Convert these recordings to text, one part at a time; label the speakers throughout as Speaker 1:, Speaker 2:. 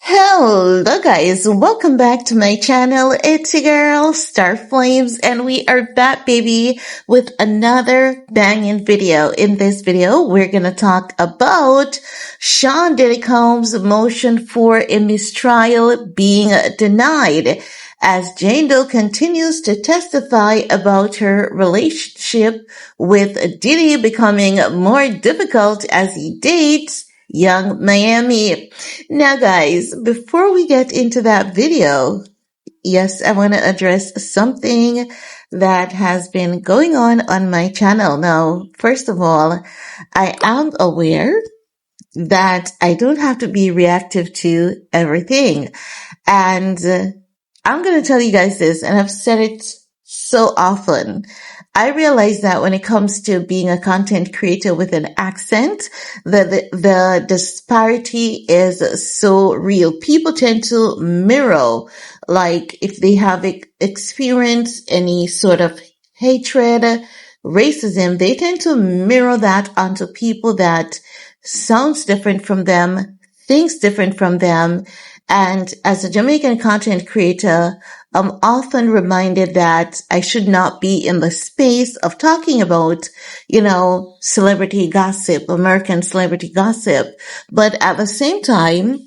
Speaker 1: Hello guys, welcome back to my channel. It's your girl, Star Flames, and we are back, baby, with another banging video. In this video, we're gonna talk about Sean Diddy Combs' motion for a mistrial being denied, as Jane Doe continues to testify about her relationship with Diddy becoming more difficult as he dates yungmiami. Now guys, before we get into that video, yes, I want to address something that has been going on my channel. Now, first of all, I am aware that I don't have to be reactive to everything. And I'm going to tell you guys this, and I've said it so often. I realize that when it comes to being a content creator with an accent, the disparity is so real. People tend to mirror, like if they have experienced any sort of hatred, racism, they tend to mirror that onto people that sounds different from them, thinks different from them. And as a Jamaican content creator, I'm often reminded that I should not be in the space of talking about, celebrity gossip, American celebrity gossip. But at the same time,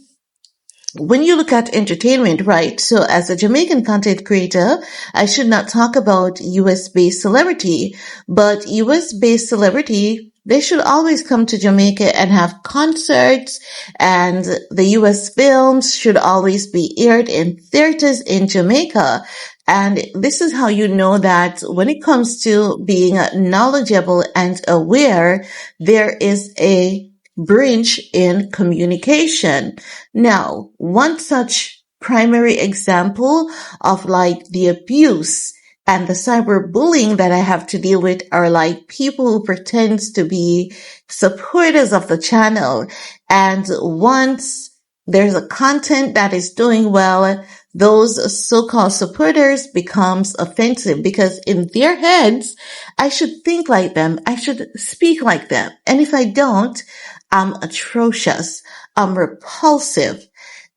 Speaker 1: when you look at entertainment, right? So as a Jamaican content creator, I should not talk about US-based celebrity, but US-based celebrity, they should always come to Jamaica and have concerts, and the US films should always be aired in theaters in Jamaica. And this is how you know that when it comes to being knowledgeable and aware, there is a breach in communication. Now, one such primary example of like the abuse and the cyberbullying that I have to deal with are like people who pretend to be supporters of the channel. And once there's a content that is doing well, those so-called supporters becomes offensive because in their heads, I should think like them. I should speak like them. And if I don't, I'm atrocious. I'm repulsive.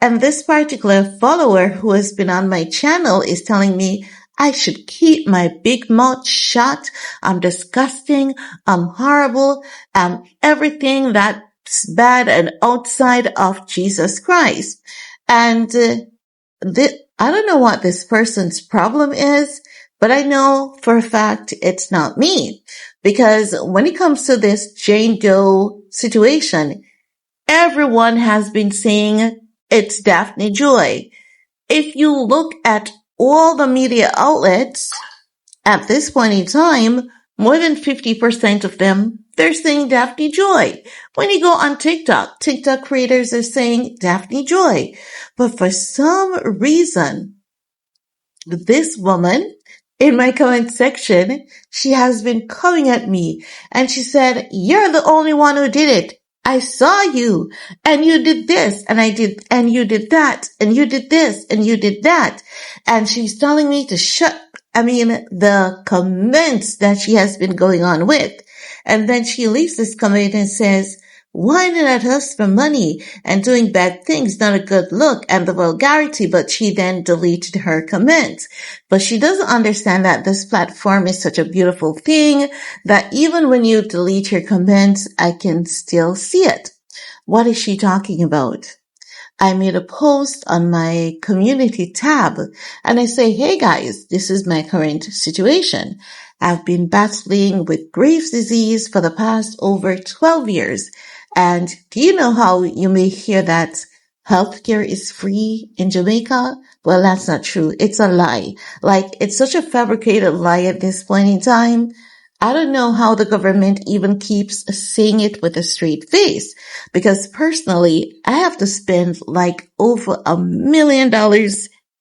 Speaker 1: And this particular follower who has been on my channel is telling me I should keep my big mouth shut. I'm disgusting. I'm horrible. I'm everything that's bad and outside of Jesus Christ. And I don't know what this person's problem is, but I know for a fact it's not me. Because when it comes to this Jane Doe situation, everyone has been saying it's Daphne Joy. If you look at all the media outlets at this point in time, more than 50% of them, they're saying Daphne Joy. When you go on TikTok creators are saying Daphne Joy. But for some reason, this woman in my comment section, she has been coming at me and she said, "You're the only one who did it. I saw you and you did this and I did, and you did that and you did this and you did that." And she's telling me to the comments that she has been going on with. And then she leaves this comment and says, "Whining at us for money and doing bad things, not a good look," and the vulgarity, but she then deleted her comment. But she doesn't understand that this platform is such a beautiful thing that even when you delete your comments, I can still see it. What is she talking about? I made a post on my community tab and I say, "Hey guys, this is my current situation. I've been battling with Graves' disease for the past over 12 years. And do you know how you may hear that healthcare is free in Jamaica? Well, that's not true. It's a lie. Like, it's such a fabricated lie at this point in time. I don't know how the government even keeps saying it with a straight face, because personally, I have to spend like over $1 million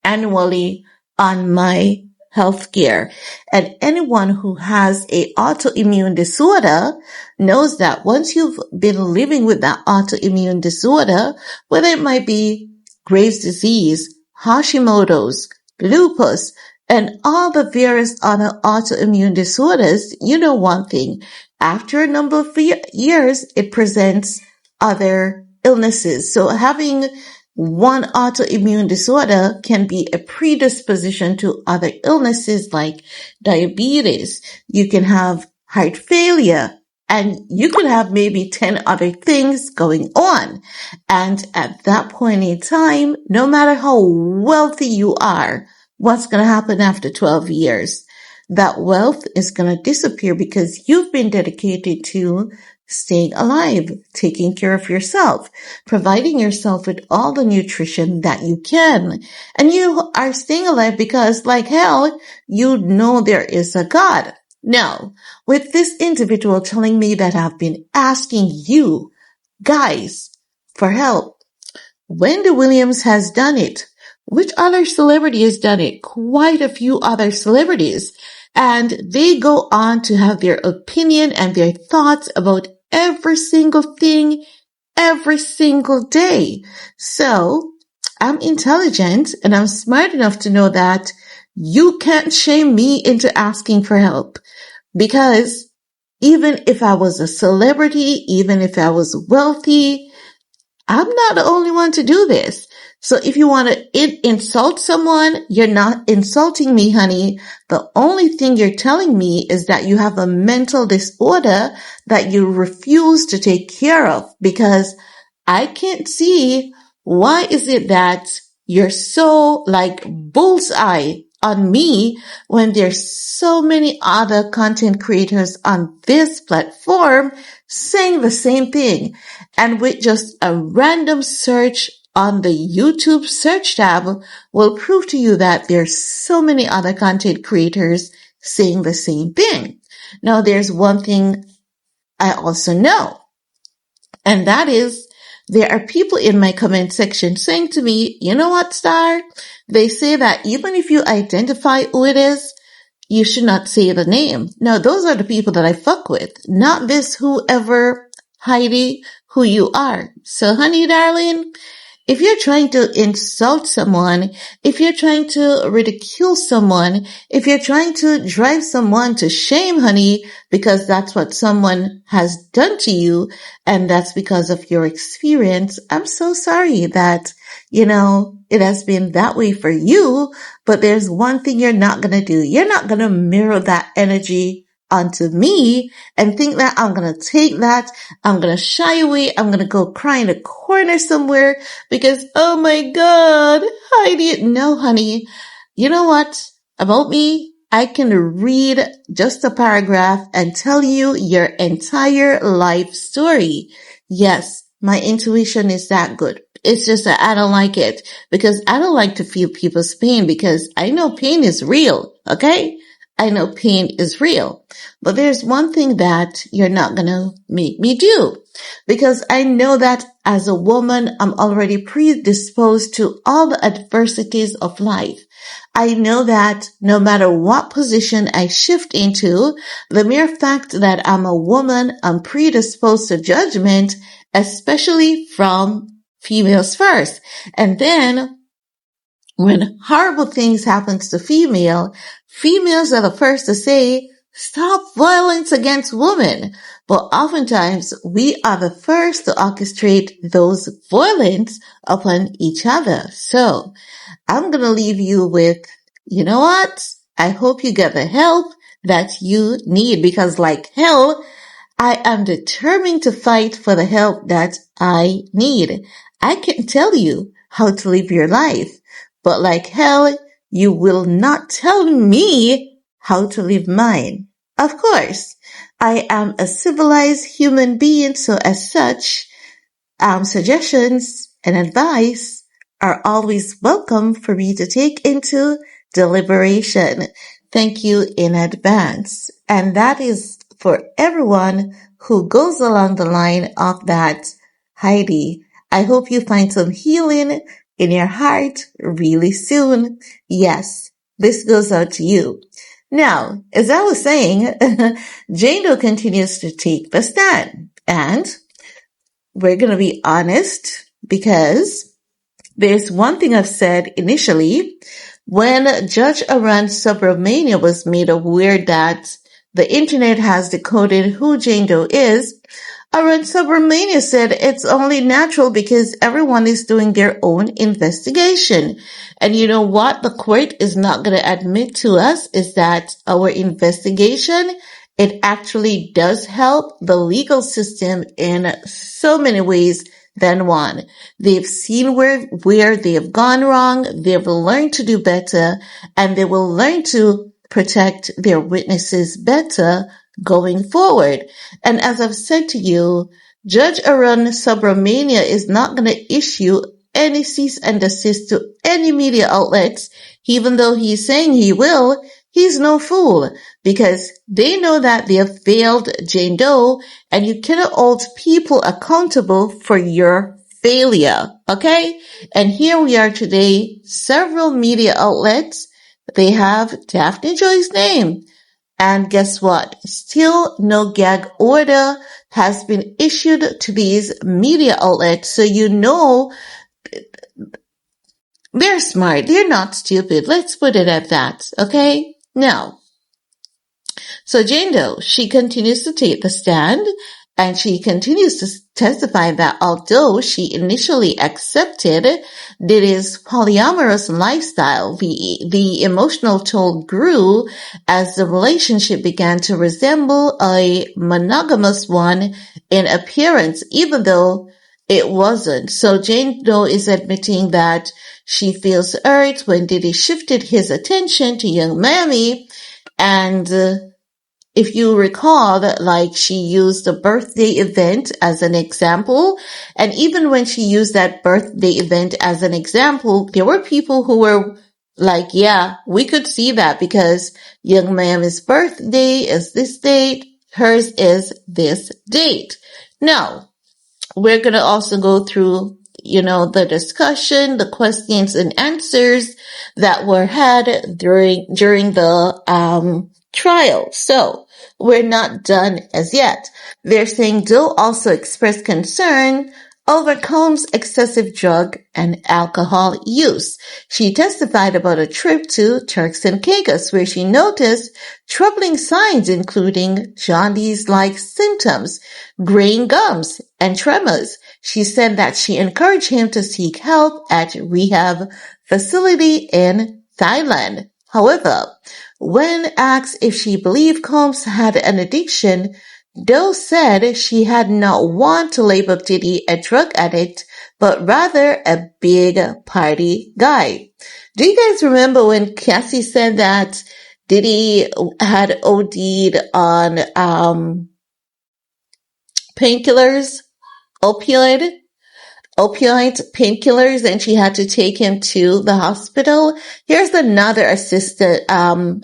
Speaker 1: annually on my healthcare. And anyone who has a autoimmune disorder knows that once you've been living with that autoimmune disorder, whether it might be Graves' disease, Hashimoto's, lupus, and all the various other autoimmune disorders, you know one thing. After a number of years, it presents other illnesses. So having one autoimmune disorder can be a predisposition to other illnesses like diabetes. You can have heart failure, and you could have maybe 10 other things going on. And at that point in time, no matter how wealthy you are, what's going to happen after 12 years? That wealth is going to disappear because you've been dedicated to staying alive, taking care of yourself, providing yourself with all the nutrition that you can. And you are staying alive because, like hell, you know there is a God. Now, with this individual telling me that I've been asking you guys for help, Wendy Williams has done it. Which other celebrity has done it? Quite a few other celebrities. And they go on to have their opinion and their thoughts about every single thing, every single day. So I'm intelligent and I'm smart enough to know that you can't shame me into asking for help. Because even if I was a celebrity, even if I was wealthy, I'm not the only one to do this. So if you want to insult someone, you're not insulting me, honey. The only thing you're telling me is that you have a mental disorder that you refuse to take care of, because I can't see why is it that you're so like bullseye on me when there's so many other content creators on this platform saying the same thing. And with just a random search on the YouTube search tab will prove to you that there's so many other content creators saying the same thing. Now, there's one thing I also know, and that is there are people in my comment section saying to me, you know what, Star? They say that even if you identify who it is, you should not say the name. Now, those are the people that I fuck with, not this whoever, Heidi, who you are. So, honey, darling, if you're trying to insult someone, if you're trying to ridicule someone, if you're trying to drive someone to shame, honey, because that's what someone has done to you, and that's because of your experience, I'm so sorry that, it has been that way for you, but there's one thing you're not going to do. You're not going to mirror that energy onto me and think that I'm going to take that, I'm going to shy away, I'm going to go cry in a corner somewhere because, oh my God, Heidi. No, honey. You know what? About me, I can read just a paragraph and tell you your entire life story. Yes, my intuition is that good. It's just that I don't like it because I don't like to feel people's pain because I know pain is real, okay? I know pain is real, but there's one thing that you're not going to make me do, because I know that as a woman, I'm already predisposed to all the adversities of life. I know that no matter what position I shift into, the mere fact that I'm a woman, I'm predisposed to judgment, especially from females first. And then when horrible things happen to females are the first to say, stop violence against women. But oftentimes we are the first to orchestrate those violence upon each other. So I'm going to leave you with, you know what? I hope you get the help that you need, because like hell, I am determined to fight for the help that I need. I can tell you how to live your life, but like hell, you will not tell me how to live mine. Of course, I am a civilized human being, so as such, suggestions and advice are always welcome for me to take into deliberation. Thank you in advance. And that is for everyone who goes along the line of that, Heidi. I hope you find some healing in your heart really soon. Yes, this goes out to you. Now, as I was saying, Jane Doe continues to take the stand. And we're going to be honest, because there's one thing I've said initially. When Judge Aran Subramania was made aware that the internet has decoded who Jane Doe is, Aaron Subramania said it's only natural because everyone is doing their own investigation. And you know what the court is not going to admit to us is that our investigation, it actually does help the legal system in so many ways than one. They've seen where they have gone wrong, they've learned to do better, and they will learn to protect their witnesses better going forward. And as I've said to you, Judge Aaron Subramania is not going to issue any cease and desist to any media outlets, even though he's saying he will. He's no fool because they know that they have failed Jane Doe, and you cannot hold people accountable for your failure. Okay? And here we are today, several media outlets, they have Daphne Joy's name. And guess what? Still no gag order has been issued to these media outlets. So you know they're smart. They're not stupid. Let's put it at that. Okay? Now, so Jane Doe, she continues to take the stand and she continues to testify that although she initially accepted Diddy's polyamorous lifestyle, the emotional toll grew as the relationship began to resemble a monogamous one in appearance, even though it wasn't. So Jane Doe is admitting that she feels hurt when Diddy shifted his attention to yungmiami, and if you recall, like she used the birthday event as an example, and even when she used that birthday event as an example, there were people who were like, yeah, we could see that because yungmiami's birthday is this date, hers is this date. Now, we're going to also go through, the discussion, the questions and answers that were had during the trial. So we're not done as yet. They're saying Doe also expressed concern over Combs' excessive drug and alcohol use. She testified about a trip to Turks and Caicos where she noticed troubling signs including jaundice-like symptoms, graying gums, and tremors. She said that she encouraged him to seek help at rehab facility in Thailand. However, when asked if she believed Combs had an addiction, Doe said she had not want to label Diddy a drug addict, but rather a big party guy. Do you guys remember when Cassie said that Diddy had OD'd on painkillers, opioid painkillers, and she had to take him to the hospital? Here's another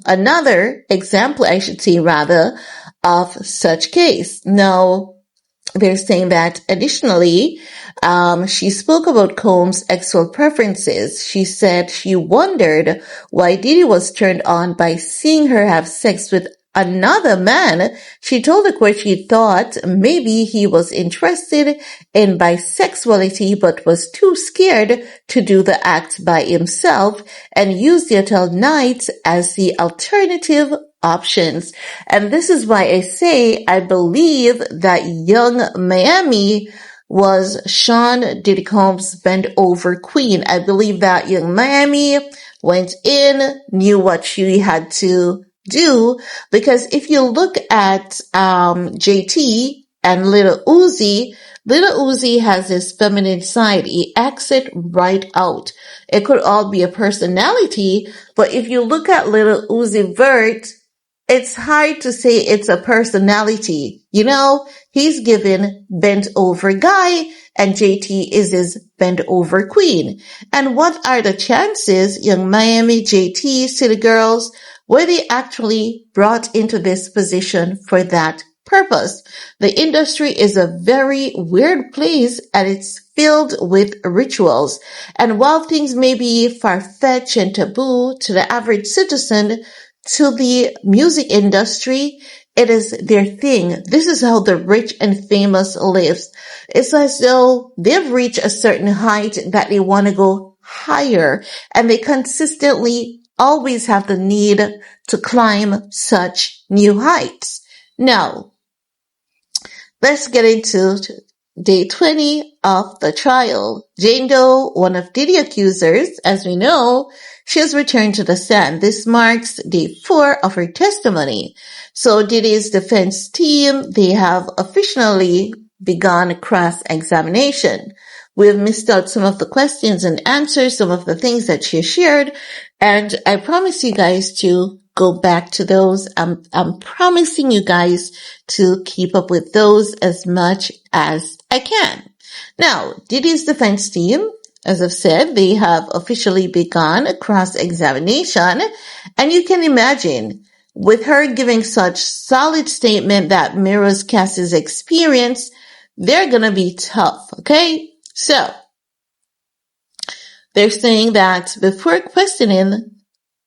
Speaker 1: another example, I should say rather, of such case. Now, they're saying that additionally, she spoke about Combs' sexual preferences. She said she wondered why Diddy was turned on by seeing her have sex with another man. She told the court she thought maybe he was interested in bisexuality but was too scared to do the act by himself and used the hotel nights as the alternative options. And this is why I say I believe that yungmiami was Sean Diddy Combs' bent over queen. I believe that yungmiami went in, knew what she had to do, because if you look at JT and Little Uzi has his feminine side. He acts it right out. It could all be a personality, but if you look at Little Uzi Vert, it's hard to say it's a personality. He's given bent over guy and JT is his bent over queen. And what are the chances yungmiami, JT, City Girls, were they actually brought into this position for that purpose? The industry is a very weird place and it's filled with rituals. And while things may be far-fetched and taboo to the average citizen, to the music industry, it is their thing. This is how the rich and famous live. It's as though they've reached a certain height that they want to go higher, and they consistently always have the need to climb such new heights. Now, let's get into day 20 of the trial. Jane Doe, one of Diddy accusers, as we know, she has returned to the stand. This marks day 4 of her testimony. So Diddy's defense team, they have officially begun cross-examination. We've missed out some of the questions and answers, some of the things that she shared, and I promise you guys to go back to those. I'm promising you guys to keep up with those as much as I can. Now, Diddy's defense team, as I've said, they have officially begun a cross-examination, and you can imagine, with her giving such solid statement that mirrors Cass's experience, they're gonna be tough, okay? So, they're saying that before questioning,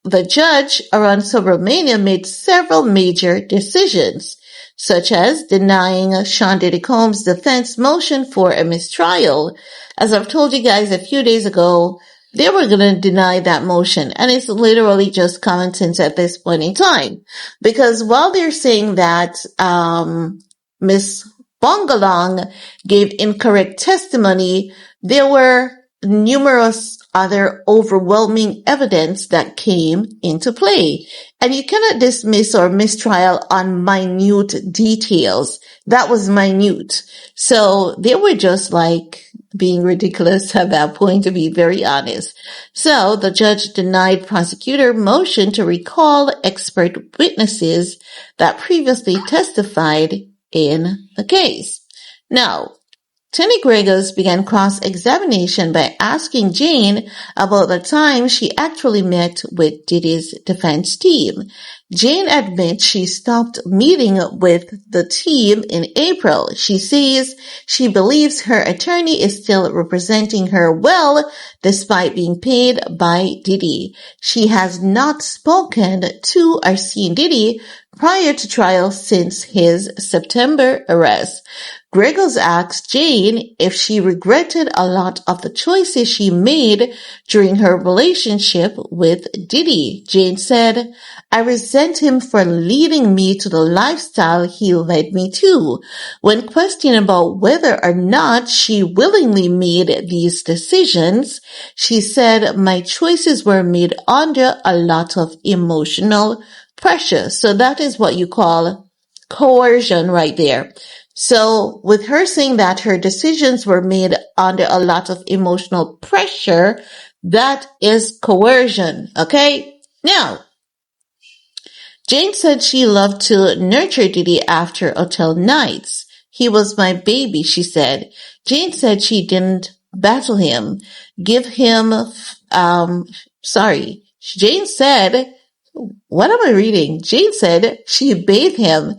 Speaker 1: the judge around Subramania made several major decisions, such as denying Sean Diddy Combs' defense motion for a mistrial. As I've told you guys a few days ago, they were going to deny that motion, and it's literally just common sense at this point in time. Because while they're saying that Miss Bongalong gave incorrect testimony, there were numerous other overwhelming evidence that came into play. And you cannot dismiss or mistrial on minute details. That was minute. So they were just like being ridiculous at that point, to be very honest. So the judge denied prosecutor motion to recall expert witnesses that previously testified in the case. Now, Tony Gregos began cross-examination by asking Jane about the time she actually met with Diddy's defense team. Jane admits she stopped meeting with the team in April. She says she believes her attorney is still representing her well, despite being paid by Diddy. She has not spoken to or seen Diddy prior to trial since his September arrest. Gregos asked Jane if she regretted a lot of the choices she made during her relationship with Diddy. Jane said, "I resent him for leading me to the lifestyle he led me to." When questioned about whether or not she willingly made these decisions, she said, "My choices were made under a lot of emotional pressure." So that is what you call coercion right there. So with her saying that her decisions were made under a lot of emotional pressure, that is coercion, okay? Now, Jane said she loved to nurture Diddy after hotel nights. "He was my baby," she said. Jane said she didn't battle him, give him, Jane said, what am I reading? Jane said she bathed him,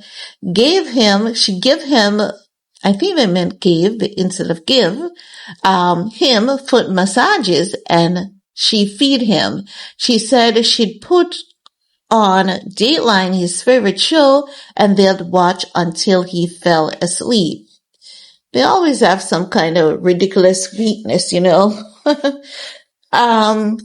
Speaker 1: she gave him, I think I meant gave instead of give, him foot massages and she feed him. She said she'd put on Dateline, his favorite show, and they'd watch until he fell asleep. They always have some kind of ridiculous weakness, you know.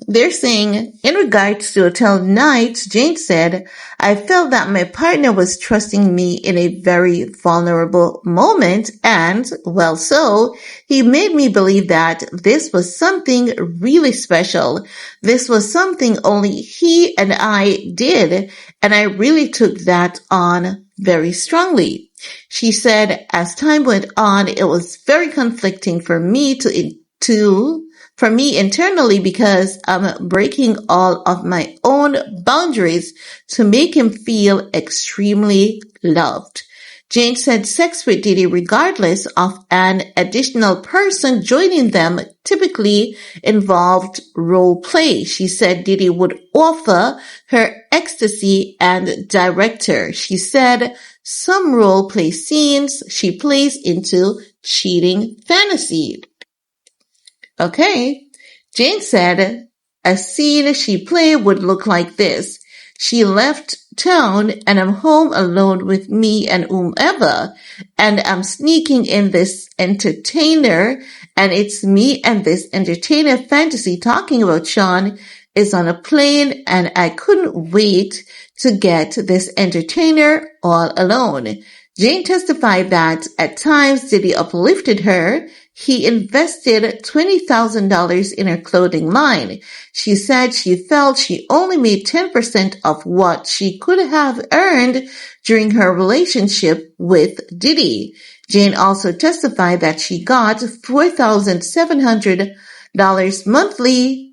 Speaker 1: They're saying, in regards to hotel nights, Jane said, "I felt that my partner was trusting me in a very vulnerable moment, and, well, so, he made me believe that this was something really special. This was something only he and I did, and I really took that on very strongly." She said, "As time went on, it was very conflicting for me internally because I'm breaking all of my own boundaries to make him feel extremely loved." Jane said sex with Diddy, regardless of an additional person joining them, typically involved role play. She said Diddy would offer her ecstasy and direct her. She said some role play scenes she plays into cheating fantasy. Okay. Jane said a scene she played would look like this. "She left town and I'm home alone with me and whomever, and I'm sneaking in this entertainer, and it's me and this entertainer fantasy talking about Sean is on a plane, and I couldn't wait to get this entertainer all alone." Jane testified that at times Diddy uplifted her. He invested $20,000 in her clothing line. She said she felt she only made 10% of what she could have earned during her relationship with Diddy. Jane also testified that she got $4,700 monthly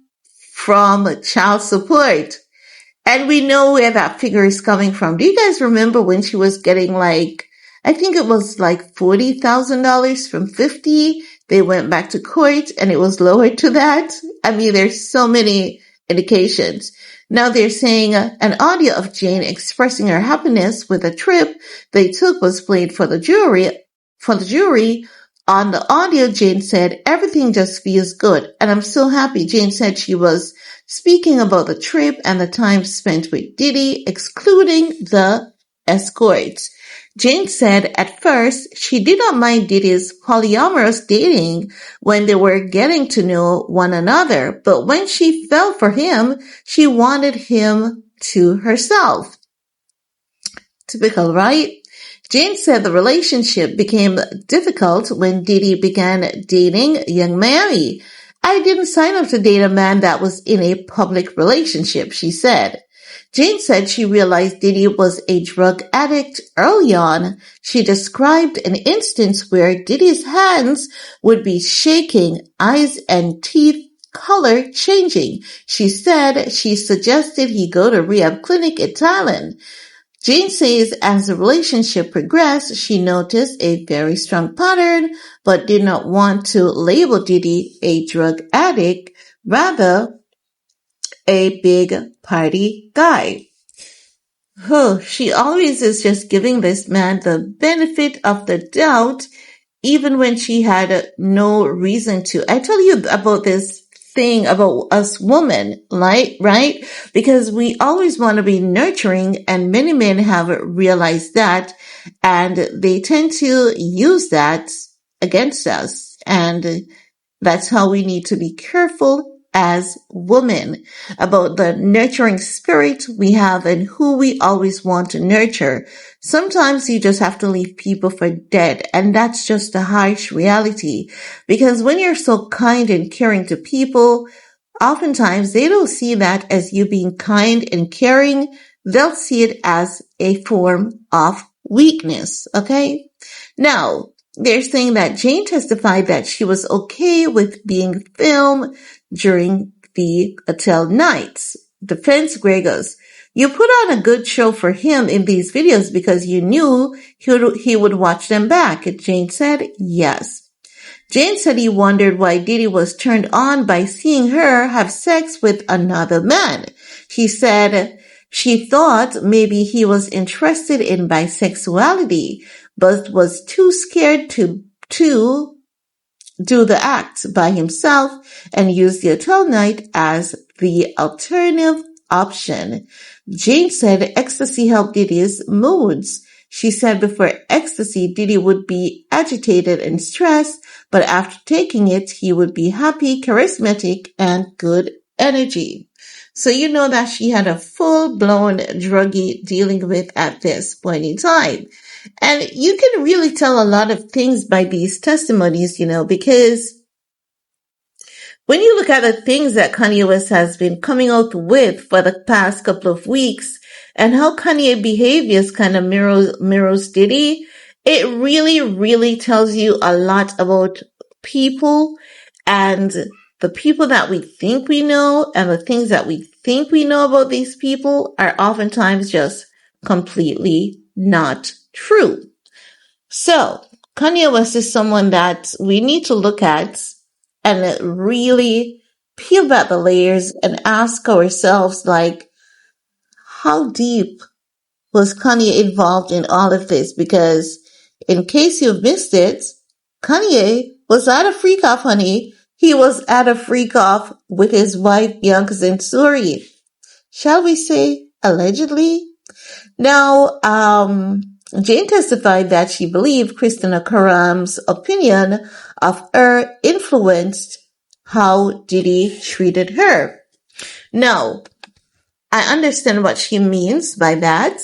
Speaker 1: from child support. And we know where that figure is coming from. Do you guys remember when she was getting I think it was like $40,000 from 50? They went back to court and it was lowered to that. I mean, there's so many indications. Now they're saying an audio of Jane expressing her happiness with a trip they took was played for the jury. On the audio, Jane said, "Everything just feels good, and I'm so happy." Jane said she was speaking about the trip and the time spent with Diddy, excluding the escorts. Jane said at first she did not mind Diddy's polyamorous dating when they were getting to know one another, but when she fell for him, she wanted him to herself. Typical, right? Jane said the relationship became difficult when Diddy began dating yungmiami. "I didn't sign up to date a man that was in a public relationship," she said. Jane said she realized Diddy was a drug addict early on. She described an instance where Diddy's hands would be shaking, eyes and teeth color changing. She said she suggested he go to rehab clinic in Thailand. Jane says as the relationship progressed, she noticed a very strong pattern, but did not want to label Diddy a drug addict, rather a big party guy. She always is just giving this man the benefit of the doubt, even when she had no reason to. I tell you about this thing about us women, right? Because we always want to be nurturing, and many men have realized that, and they tend to use that against us. And that's how we need to be careful as women about the nurturing spirit we have and who we always want to nurture. Sometimes you just have to leave people for dead, and that's just a harsh reality, because when you're so kind and caring to people, oftentimes they don't see that as you being kind and caring. They'll see it as a form of weakness. Okay. Now, they're saying that Jane testified that she was okay with being filmed during the hotel nights. Defense Gregos, "You put on a good show for him in these videos because you knew he would watch them back." And Jane said, yes. Jane said he wondered why Diddy was turned on by seeing her have sex with another man. He said she thought maybe he was interested in bisexuality, but was too scared to do the act by himself and use the hotel night as the alternative option. Jane said ecstasy helped Diddy's moods. She said before ecstasy, Diddy would be agitated and stressed, but after taking it, he would be happy, charismatic, and good energy. So you know that she had a full-blown druggie dealing with at this point in time. And you can really tell a lot of things by these testimonies, because when you look at the things that Kanye West has been coming out with for the past couple of weeks and how Kanye behaviors kind of mirrors Diddy, it really, really tells you a lot about people and the people that we think we know, and the things that we think we know about these people are oftentimes just completely not true. So, Kanye West is someone that we need to look at and really peel back the layers and ask ourselves, how deep was Kanye involved in all of this? Because in case you've missed it, Kanye was at a freak off, honey. He was at a freak off with his wife, biancacensori. Shall we say allegedly? Now, Jane testified that she believed Kristina Khorram's opinion of her influenced how Diddy treated her. Now, I understand what she means by that.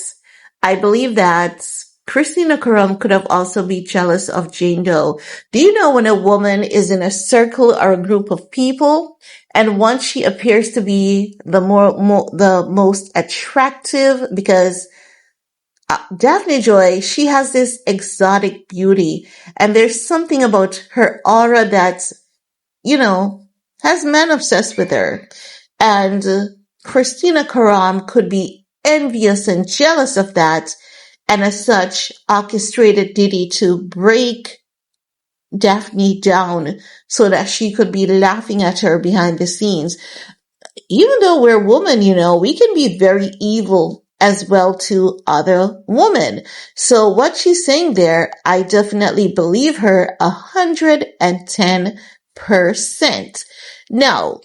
Speaker 1: I believe that Kristina Khorram could have also been jealous of Jane Doe. Do you know when a woman is in a circle or a group of people, and once she appears to be the the most attractive, because Daphne Joy, she has this exotic beauty, and there's something about her aura that, has men obsessed with her. And Kristina Khorram could be envious and jealous of that, and as such orchestrated Diddy to break Daphne down so that she could be laughing at her behind the scenes. Even though we're women, we can be very evil as well to other women. So what she's saying there, I definitely believe her 110%. Now,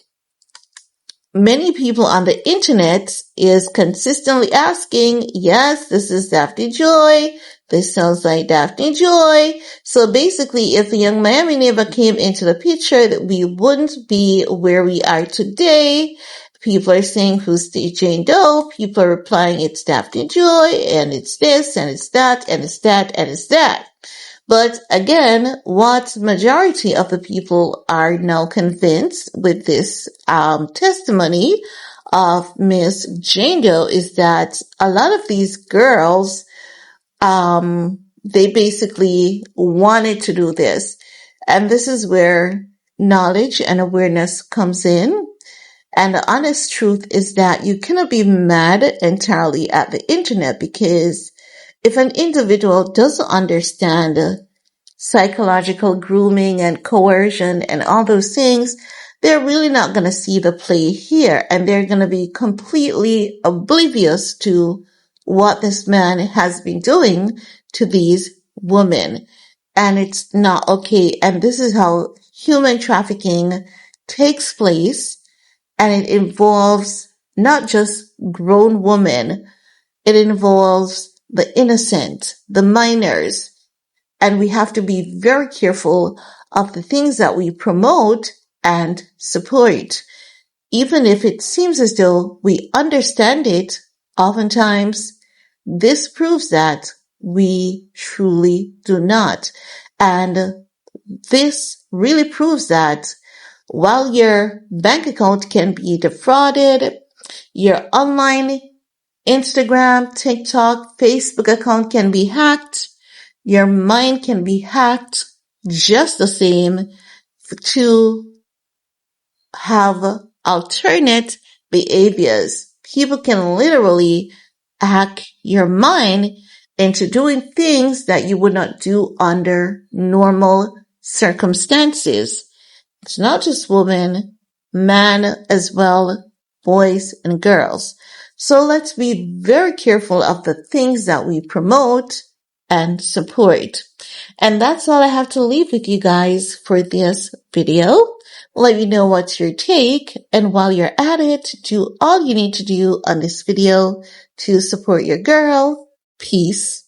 Speaker 1: many people on the internet is consistently asking, yes, this is Daphne Joy. This sounds like Daphne Joy. So basically, if the Yungmiami never came into the picture, that we wouldn't be where we are today. People are saying, who's Jane Doe? People are replying, it's Daphne Joy, and it's this, and it's that, and it's that, and it's that. But again, what majority of the people are now convinced with this testimony of Miss Jane Doe is that a lot of these girls, they basically wanted to do this. And this is where knowledge and awareness comes in. And the honest truth is that you cannot be mad entirely at the internet, because if an individual doesn't understand psychological grooming and coercion and all those things, they're really not going to see the play here, and they're going to be completely oblivious to what this man has been doing to these women. And it's not okay. And this is how human trafficking takes place. And it involves not just grown women. It involves the innocent, the minors. And we have to be very careful of the things that we promote and support. Even if it seems as though we understand it, oftentimes this proves that we truly do not. And this really proves that while your bank account can be defrauded, your online Instagram, TikTok, Facebook account can be hacked, your mind can be hacked just the same to have alternate behaviors. People can literally hack your mind into doing things that you would not do under normal circumstances. It's not just women, men as well, boys and girls. So let's be very careful of the things that we promote and support. And that's all I have to leave with you guys for this video. Let me know what's your take. And while you're at it, do all you need to do on this video to support your girl. Peace.